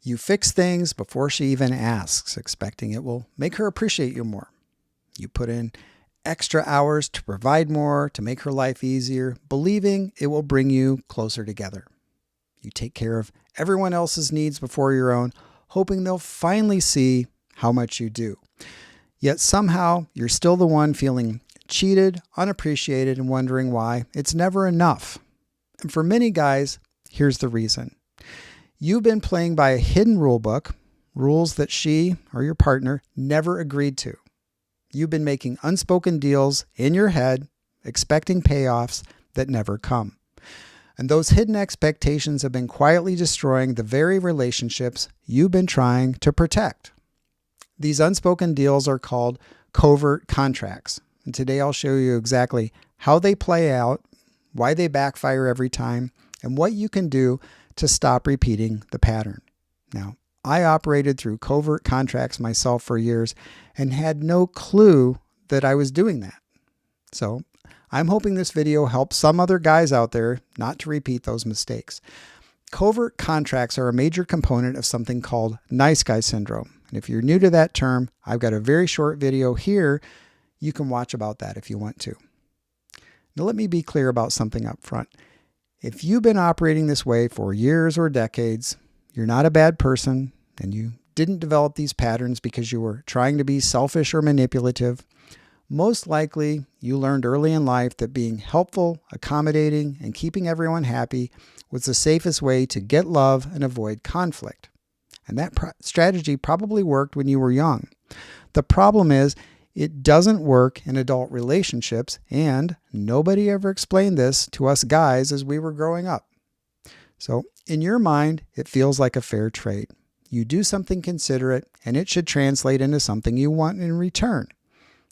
You fix things before she even asks, expecting it will make her appreciate you more. You put in extra hours to provide more, to make her life easier, believing it will bring you closer together. You take care of everyone else's needs before your own, hoping they'll finally see how much you do. Yet somehow you're still the one feeling cheated, unappreciated, and wondering why it's never enough. And for many guys, here's the reason. You've been playing by a hidden rule book, rules that she or your partner never agreed to. You've been making unspoken deals in your head, expecting payoffs that never come. And those hidden expectations have been quietly destroying the very relationships you've been trying to protect. These unspoken deals are called covert contracts. And today I'll show you exactly how they play out, why they backfire every time, and what you can do to stop repeating the pattern. Now, I operated through covert contracts myself for years and had no clue that I was doing that. So I'm hoping this video helps some other guys out there not to repeat those mistakes. Covert contracts are a major component of something called nice guy syndrome. And if you're new to that term, I've got a very short video here. You can watch about that if you want to. Now let me be clear about something up front. If you've been operating this way for years or decades, you're not a bad person and you didn't develop these patterns because you were trying to be selfish or manipulative. Most likely, you learned early in life that being helpful, accommodating, and keeping everyone happy was the safest way to get love and avoid conflict. And that strategy probably worked when you were young. The problem is, it doesn't work in adult relationships, and nobody ever explained this to us guys as we were growing up. So, in your mind, it feels like a fair trade. You do something considerate, and it should translate into something you want in return.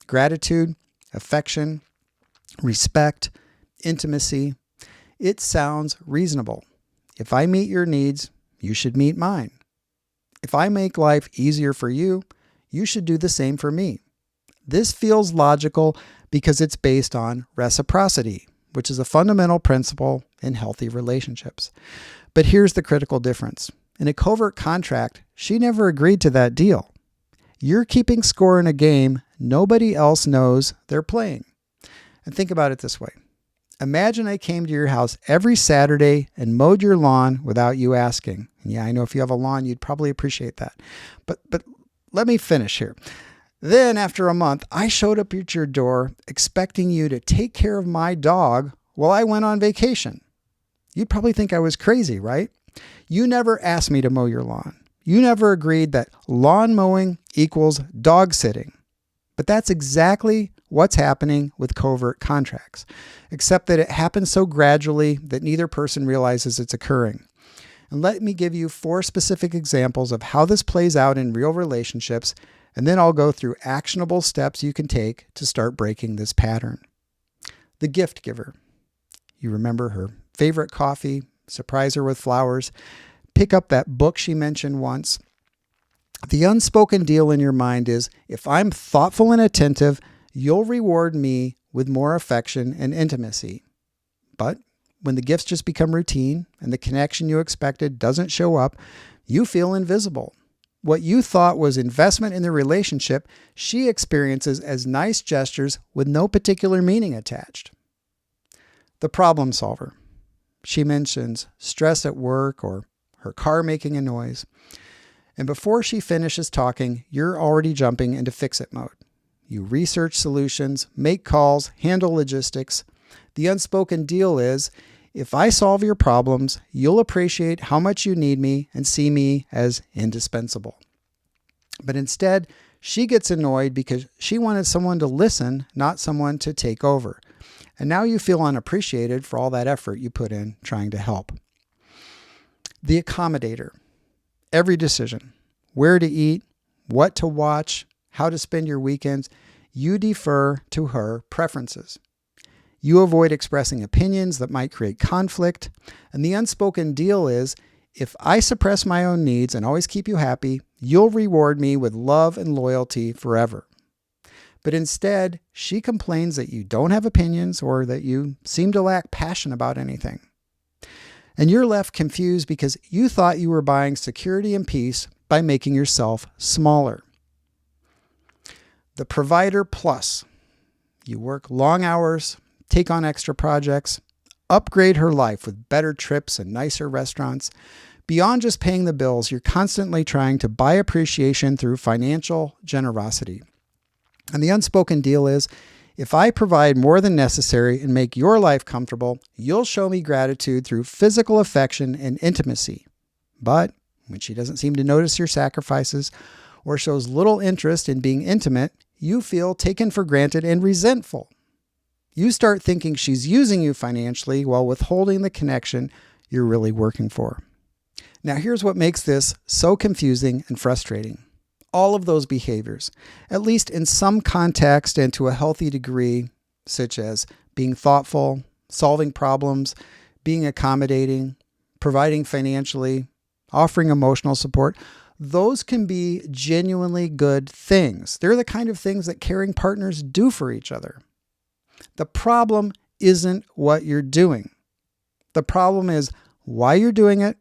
Gratitude, affection, respect, intimacy. It sounds reasonable. If I meet your needs, you should meet mine. If I make life easier for you, you should do the same for me. This feels logical because it's based on reciprocity, which is a fundamental principle in healthy relationships. But here's the critical difference. In a covert contract, she never agreed to that deal. You're keeping score in a game nobody else knows they're playing. And think about it this way. Imagine I came to your house every Saturday and mowed your lawn without you asking. And yeah, I know if you have a lawn, you'd probably appreciate that. But let me finish here. Then after a month, I showed up at your door expecting you to take care of my dog while I went on vacation. You'd probably think I was crazy, right? You never asked me to mow your lawn. You never agreed that lawn mowing equals dog sitting. But that's exactly what's happening with covert contracts, except that it happens so gradually that neither person realizes it's occurring. And let me give you 4 specific examples of how this plays out in real relationships, and then I'll go through actionable steps you can take to start breaking this pattern. The gift giver. You remember her favorite coffee, surprise her with flowers, pick up that book she mentioned once. The unspoken deal in your mind is, if I'm thoughtful and attentive, you'll reward me with more affection and intimacy. But when the gifts just become routine and the connection you expected doesn't show up, you feel invisible. What you thought was investment in the relationship, she experiences as nice gestures with no particular meaning attached. The problem solver. She mentions stress at work or her car making a noise. And before she finishes talking, you're already jumping into fix-it mode. You research solutions, make calls, handle logistics. The unspoken deal is, if I solve your problems, you'll appreciate how much you need me and see me as indispensable. But instead, she gets annoyed because she wanted someone to listen, not someone to take over. And now you feel unappreciated for all that effort you put in trying to help. The accommodator. Every decision, where to eat, what to watch, how to spend your weekends, you defer to her preferences. You avoid expressing opinions that might create conflict. And the unspoken deal is, if I suppress my own needs and always keep you happy, you'll reward me with love and loyalty forever. But instead, she complains that you don't have opinions or that you seem to lack passion about anything. And you're left confused because you thought you were buying security and peace by making yourself smaller. The provider plus. You work long hours, take on extra projects, upgrade her life with better trips and nicer restaurants. Beyond just paying the bills, you're constantly trying to buy appreciation through financial generosity. And the unspoken deal is, if I provide more than necessary and make your life comfortable, you'll show me gratitude through physical affection and intimacy. But when she doesn't seem to notice your sacrifices or shows little interest in being intimate, you feel taken for granted and resentful. You start thinking she's using you financially while withholding the connection you're really working for. Now, here's what makes this so confusing and frustrating. All of those behaviors, at least in some context and to a healthy degree, such as being thoughtful, solving problems, being accommodating, providing financially, offering emotional support, those can be genuinely good things. They're the kind of things that caring partners do for each other. The problem isn't what you're doing. The problem is why you're doing it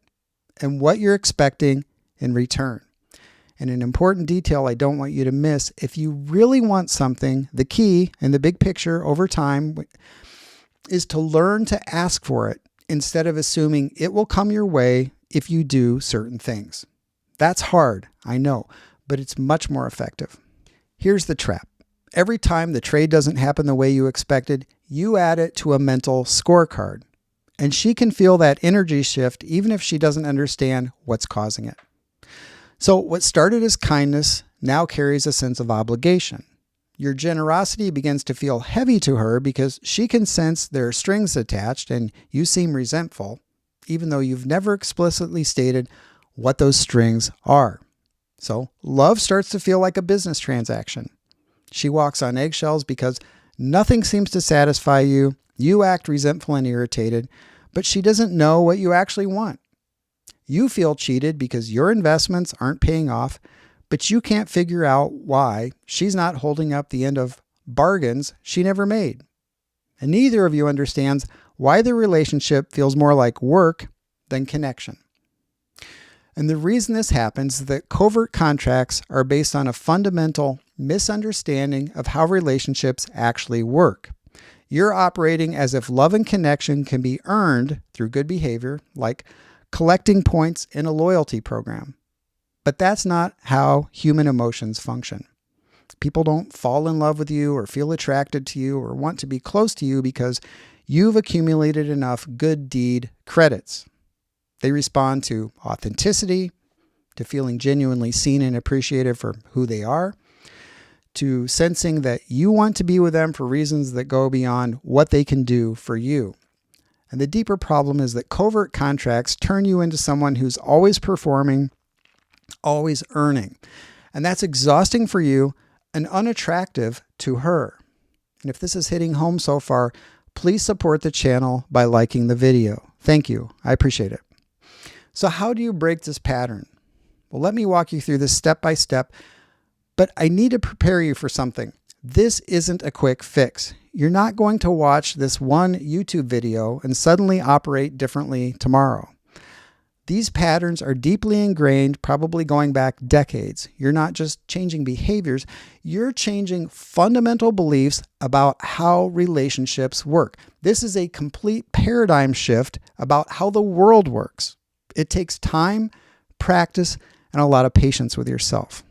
and what you're expecting in return. And an important detail I don't want you to miss, if you really want something, the key in the big picture over time is to learn to ask for it instead of assuming it will come your way if you do certain things. That's hard, I know, but it's much more effective. Here's the trap. Every time the trade doesn't happen the way you expected, you add it to a mental scorecard. And she can feel that energy shift even if she doesn't understand what's causing it. So what started as kindness now carries a sense of obligation. Your generosity begins to feel heavy to her because she can sense there are strings attached and you seem resentful, even though you've never explicitly stated what those strings are. So love starts to feel like a business transaction. She walks on eggshells because nothing seems to satisfy you. You act resentful and irritated, but she doesn't know what you actually want. You feel cheated because your investments aren't paying off, but you can't figure out why she's not holding up the end of bargains she never made. And neither of you understands why the relationship feels more like work than connection. And the reason this happens is that covert contracts are based on a fundamental misunderstanding of how relationships actually work. You're operating as if love and connection can be earned through good behavior, like collecting points in a loyalty program. But that's not how human emotions function. People don't fall in love with you or feel attracted to you or want to be close to you because you've accumulated enough good deed credits. They respond to authenticity, to feeling genuinely seen and appreciated for who they are, to sensing that you want to be with them for reasons that go beyond what they can do for you. And the deeper problem is that covert contracts turn you into someone who's always performing, always earning. And that's exhausting for you and unattractive to her. And if this is hitting home so far, please support the channel by liking the video. Thank you. I appreciate it. So how do you break this pattern? Well, let me walk you through this step by step, but I need to prepare you for something. This isn't a quick fix. You're not going to watch this one YouTube video and suddenly operate differently tomorrow. These patterns are deeply ingrained, probably going back decades. You're not just changing behaviors, you're changing fundamental beliefs about how relationships work. This is a complete paradigm shift about how the world works. It takes time, practice, and a lot of patience with yourself.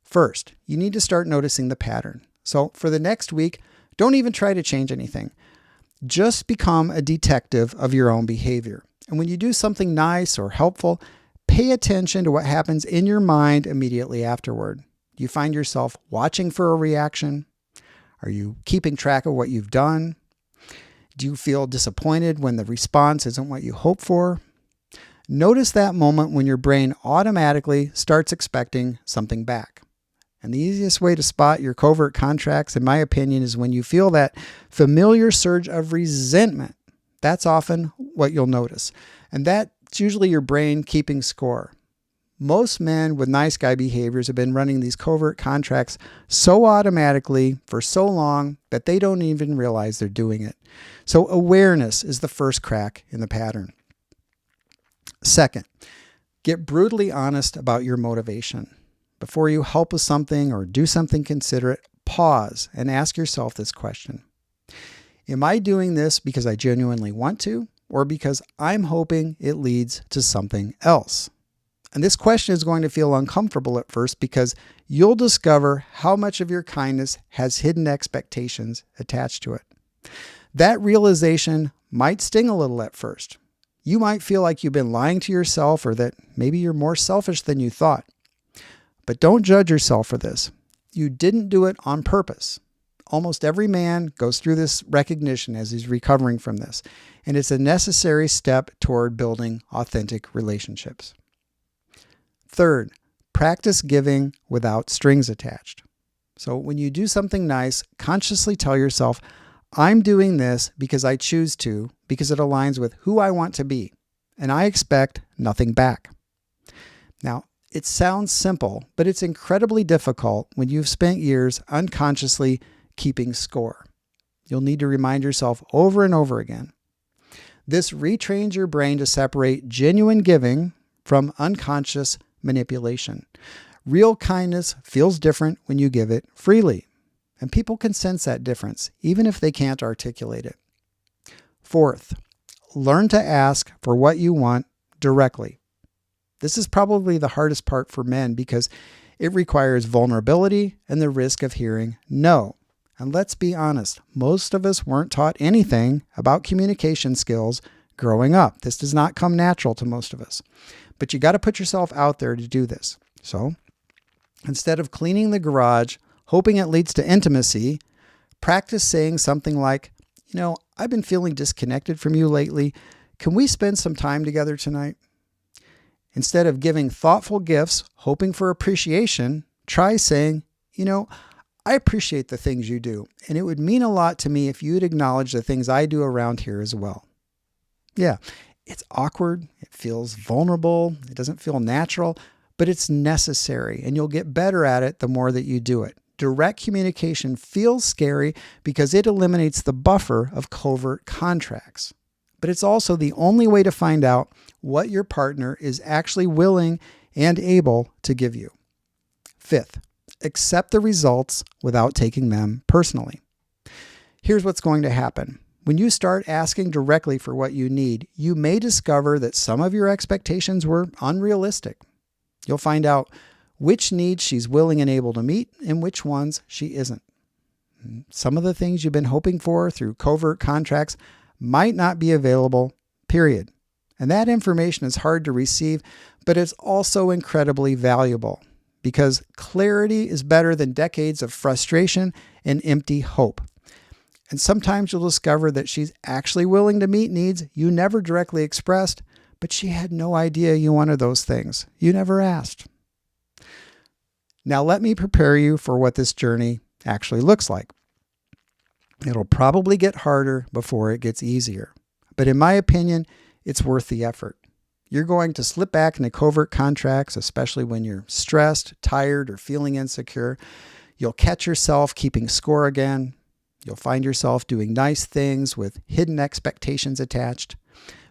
First, you need to start noticing the pattern. So for the next week, don't even try to change anything. Just become a detective of your own behavior. And when you do something nice or helpful, pay attention to what happens in your mind immediately afterward. Do you find yourself watching for a reaction? Are you keeping track of what you've done? Do you feel disappointed when the response isn't what you hoped for? Notice that moment when your brain automatically starts expecting something back. And the easiest way to spot your covert contracts, in my opinion, is when you feel that familiar surge of resentment. That's often what you'll notice. And that's usually your brain keeping score. Most men with nice guy behaviors have been running these covert contracts so automatically for so long that they don't even realize they're doing it. So awareness is the first crack in the pattern. Second, get brutally honest about your motivation. Before you help with something or do something considerate, pause and ask yourself this question. Am I doing this because I genuinely want to, or because I'm hoping it leads to something else? And this question is going to feel uncomfortable at first because you'll discover how much of your kindness has hidden expectations attached to it. That realization might sting a little at first. You might feel like you've been lying to yourself or that maybe you're more selfish than you thought. But don't judge yourself for this. You didn't do it on purpose. Almost every man goes through this recognition as he's recovering from this, and it's a necessary step toward building authentic relationships. Third, practice giving without strings attached. So when you do something nice, consciously tell yourself, I'm doing this because I choose to, because it aligns with who I want to be, and I expect nothing back. Now, it sounds simple, but it's incredibly difficult when you've spent years unconsciously keeping score. You'll need to remind yourself over and over again. This retrains your brain to separate genuine giving from unconscious manipulation. Real kindness feels different when you give it freely, and people can sense that difference, even if they can't articulate it. Fourth, learn to ask for what you want directly. This is probably the hardest part for men because it requires vulnerability and the risk of hearing no. And let's be honest, most of us weren't taught anything about communication skills growing up. This does not come natural to most of us. But you got to put yourself out there to do this. So instead of cleaning the garage, hoping it leads to intimacy, practice saying something like, I've been feeling disconnected from you lately. Can we spend some time together tonight? Instead of giving thoughtful gifts, hoping for appreciation, try saying, I appreciate the things you do, and it would mean a lot to me if you'd acknowledge the things I do around here as well. Yeah, it's awkward, it feels vulnerable, it doesn't feel natural, but it's necessary, and you'll get better at it the more that you do it. Direct communication feels scary because it eliminates the buffer of covert contracts. But it's also the only way to find out what your partner is actually willing and able to give you. Fifth, accept the results without taking them personally. Here's what's going to happen. When you start asking directly for what you need, you may discover that some of your expectations were unrealistic. You'll find out which needs she's willing and able to meet and which ones she isn't. Some of the things you've been hoping for through covert contracts might not be available, period. And that information is hard to receive, but it's also incredibly valuable because clarity is better than decades of frustration and empty hope. And sometimes you'll discover that she's actually willing to meet needs you never directly expressed, but she had no idea you wanted those things. You never asked. Now let me prepare you for what this journey actually looks like. It'll probably get harder before it gets easier. But in my opinion, it's worth the effort. You're going to slip back into covert contracts, especially when you're stressed, tired, or feeling insecure. You'll catch yourself keeping score again. You'll find yourself doing nice things with hidden expectations attached.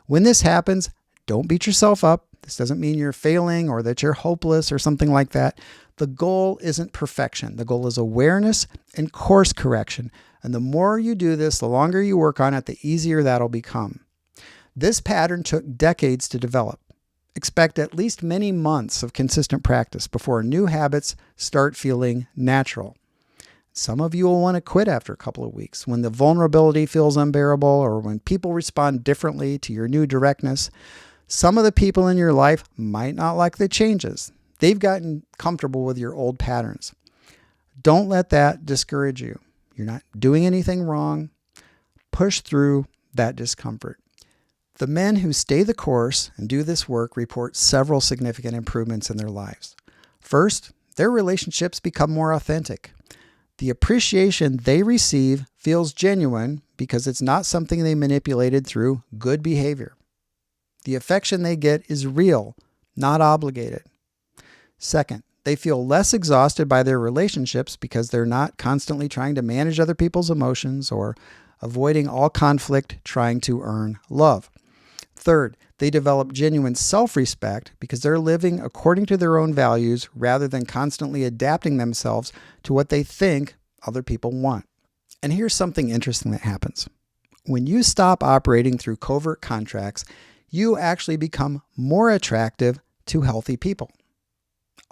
When this happens, don't beat yourself up. This doesn't mean you're failing or that you're hopeless or something like that. The goal isn't perfection. The goal is awareness and course correction. And the more you do this, the longer you work on it, the easier that'll become. This pattern took decades to develop. Expect at least many months of consistent practice before new habits start feeling natural. Some of you will want to quit after a couple of weeks when the vulnerability feels unbearable or when people respond differently to your new directness. Some of the people in your life might not like the changes. They've gotten comfortable with your old patterns. Don't let that discourage you. You're not doing anything wrong. Push through that discomfort. The men who stay the course and do this work report several significant improvements in their lives. First, their relationships become more authentic. The appreciation they receive feels genuine because it's not something they manipulated through good behavior. The affection they get is real, not obligated. Second, they feel less exhausted by their relationships because they're not constantly trying to manage other people's emotions or avoiding all conflict trying to earn love. Third, They develop genuine self-respect because they're living according to their own values rather than constantly adapting themselves to what they think other people want. And here's something interesting that happens. When you stop operating through covert contracts, you actually become more attractive to healthy people.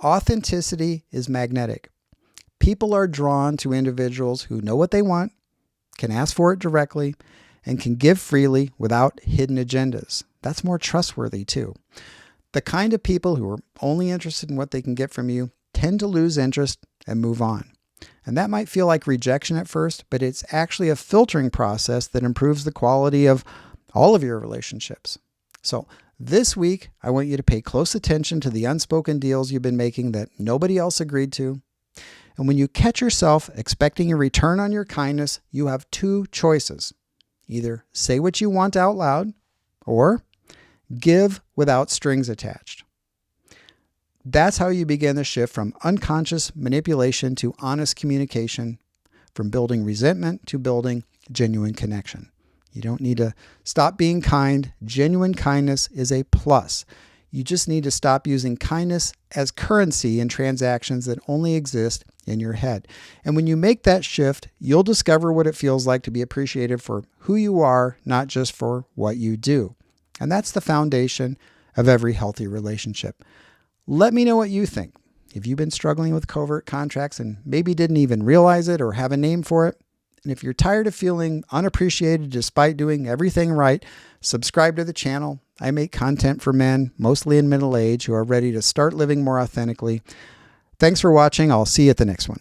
Authenticity is magnetic. People are drawn to individuals who know what they want, can ask for it directly, and can give freely without hidden agendas. That's more trustworthy too. The kind of people who are only interested in what they can get from you tend to lose interest and move on. And that might feel like rejection at first, but it's actually a filtering process that improves the quality of all of your relationships. So this week, I want you to pay close attention to the unspoken deals you've been making that nobody else agreed to. And when you catch yourself expecting a return on your kindness, you have two choices. Either say what you want out loud or give without strings attached. That's how you begin the shift from unconscious manipulation to honest communication, from building resentment to building genuine connection. You don't need to stop being kind. Genuine kindness is a plus. You just need to stop using kindness as currency in transactions that only exist in your head. And when you make that shift, you'll discover what it feels like to be appreciated for who you are, not just for what you do. And that's the foundation of every healthy relationship. Let me know what you think. If you've been struggling with covert contracts and maybe didn't even realize it or have a name for it, and if you're tired of feeling unappreciated despite doing everything right, subscribe to the channel. I make content for men, mostly in middle age, who are ready to start living more authentically. Thanks for watching. I'll see you at the next one.